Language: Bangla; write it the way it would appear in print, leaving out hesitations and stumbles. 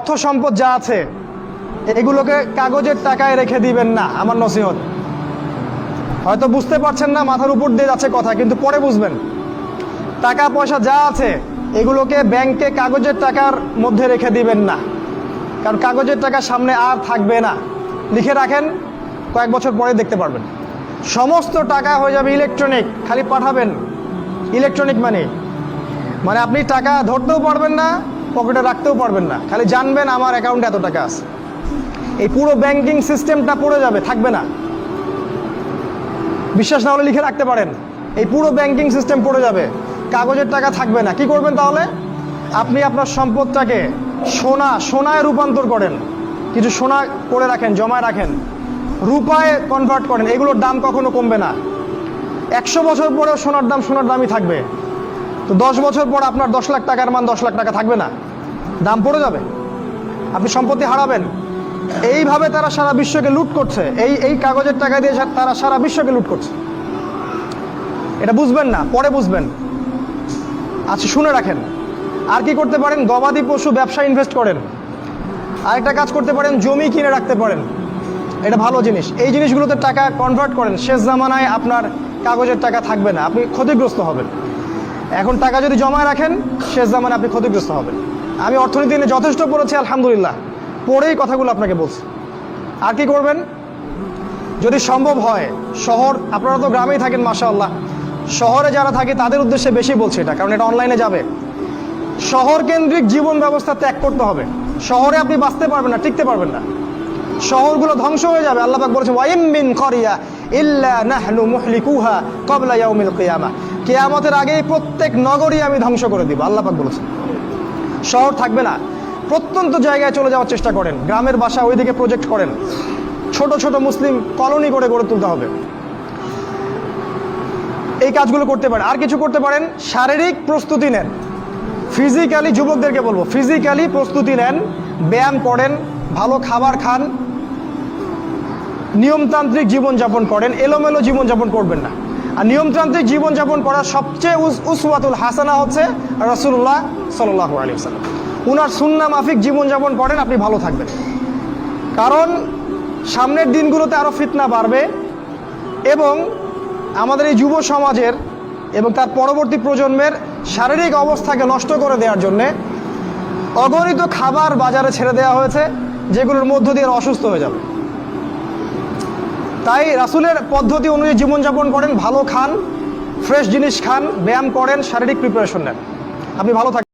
অর্থ সম্পদ যা আছে এগুলোকে কাগজের টাকায় রেখে দিবেন না, আমার নসিহত। হয়তো বুঝতে পারছেন না, মাথার উপর দিয়ে যাচ্ছে কথা, কিন্তু পরে বুঝবেন। টাকা পয়সা যা আছে এগুলোকে ব্যাংকে কাগজের টাকার মধ্যে রেখে দিবেন না, কারণ কাগজের টাকা সামনে আর থাকবে না। লিখে রাখেন, কয়েক বছর পরে দেখতে পারবেন সমস্ত টাকা হয়ে যাবে ইলেকট্রনিক। খালি পাঠাবেন ইলেকট্রনিক মানি, মানে আপনি টাকা ধরতেও পারবেন না, পকেটে রাখতেও পারবেন না, খালি জানবেন আমার অ্যাকাউন্টে এত টাকা আছে। এই পুরো ব্যাংকিং সিস্টেমটা পড়ে যাবে, থাকবে না। বিশ্বাস না হলে লিখে রাখতে পারেন, এই পুরো ব্যাংকিং সিস্টেম পড়ে যাবে, কাগজের টাকা থাকবে না। কি করবেন তাহলে? আপনি আপনার সম্পদটাকে সোনায় রূপান্তর করেন, কিছু সোনা করে রাখেন, জমায় রাখেন, রূপায় কনভার্ট করেন। এগুলোর দাম কখনো কমবে না। 100 বছর পরেও সোনার দামই থাকবে। তো 10 বছর পর আপনার 10 লাখ টাকার মান 10 লাখ টাকা থাকবে না, দাম পড়ে যাবে, আপনি সম্পত্তি হারাবেন। এইভাবে তারা সারা বিশ্বকে লুট করছে, এই কাগজের টাকা দিয়ে তারা সারা বিশ্বকে লুট করছে। এটা বুঝবেন না, পরে বুঝবেন। আচ্ছা, শুনে রাখেন। আর কি করতে পারেন? গবাদি পশু ব্যবসা ইনভেস্ট করেন। আরেকটা কাজ করতে পারেন, জমি কিনে রাখতে পারেন, এটা ভালো জিনিস। এই জিনিসগুলোতে টাকা কনভার্ট করেন। শেষ জামানায় আপনার কাগজের টাকা থাকবে না, আপনি ক্ষতিগ্রস্ত হবেন। এখন টাকা যদি জমায় রাখেন, শেষ জামানায় আপনি ক্ষতিগ্রস্ত হবেন। আমি অর্থনীতি নিয়ে যথেষ্ট পড়েছি, আলহামদুলিল্লাহ, পড়েই কথাগুলো আপনাকে বলছি। আর কি করবেন? যদি সম্ভব হয়, আপনারা তো গ্রামেই থাকেন মাশাআল্লাহ, শহরে যারা থাকে তাদের উদ্দেশ্যে বেশি বলছি এটা, কারণ এটা অনলাইনে যাবে। শহর কেন্দ্রিক জীবন ব্যবস্থা ত্যাগ করতে হবে। শহরে আপনি বাঁচতে পারবেন না, টিকতে পারবেন না, শহরগুলো ধ্বংস হয়ে যাবে। আল্লাহ পাক বলেছেন, ওয়াইম মিন ক্বরিয়া ইল্লা নাহনু মুহলিকুহা ক্বাবলা ইয়াউমিল কিয়ামা, কিয়ামতের আগেই প্রত্যেক নগরী আমি ধ্বংস করে দিব, আল্লাহ পাক বলেছেন। শহর থাকবে না, প্রত্যন্ত জায়গায় চলে যাওয়ার চেষ্টা করেন, গ্রামের বাসা ওইদিকে প্রজেক্ট করেন, ছোট ছোট মুসলিম কলোনি করে গড়ে তুলতে হবে। এই কাজগুলো করতে পারেন। আর কিছু করতে পারেন, শারীরিক প্রস্তুতি নেন। ফিজিক্যালি, যুবকদেরকে বলবো, ফিজিক্যালি প্রস্তুতি নেন, ব্যায়াম করেন, ভালো খাবার খান, নিয়মতান্ত্রিক জীবনযাপন করেন, এলোমেলো জীবনযাপন করবেন না। আর নিয়মতান্ত্রিক জীবনযাপন করার সবচেয়ে উসওয়াতুল হাসানা হচ্ছে রাসূলুল্লাহ সাল্লাল্লাহু আলাইহি ওয়াসাল্লাম। উনার সুন্নাহ মাফিক জীবনযাপন করেন, আপনি ভালো থাকবেন। কারণ সামনের দিনগুলোতে আরও ফিতনা বাড়বে, এবং আমাদের এই যুব সমাজের এবং তার পরবর্তী প্রজন্মের শারীরিক অবস্থাকে নষ্ট করে দেওয়ার জন্যে অগণিত খাবার বাজারে ছেড়ে দেওয়া হয়েছে, যেগুলোর মধ্য দিয়ে অসুস্থ হয়ে যাবে। তাই রাসূলের পদ্ধতি অনুযায়ী জীবনযাপন করেন, ভালো খান, ফ্রেশ জিনিস খান, ব্যায়াম করেন, শারীরিক প্রিপারেশন নেন, আপনি ভালো থাকবেন।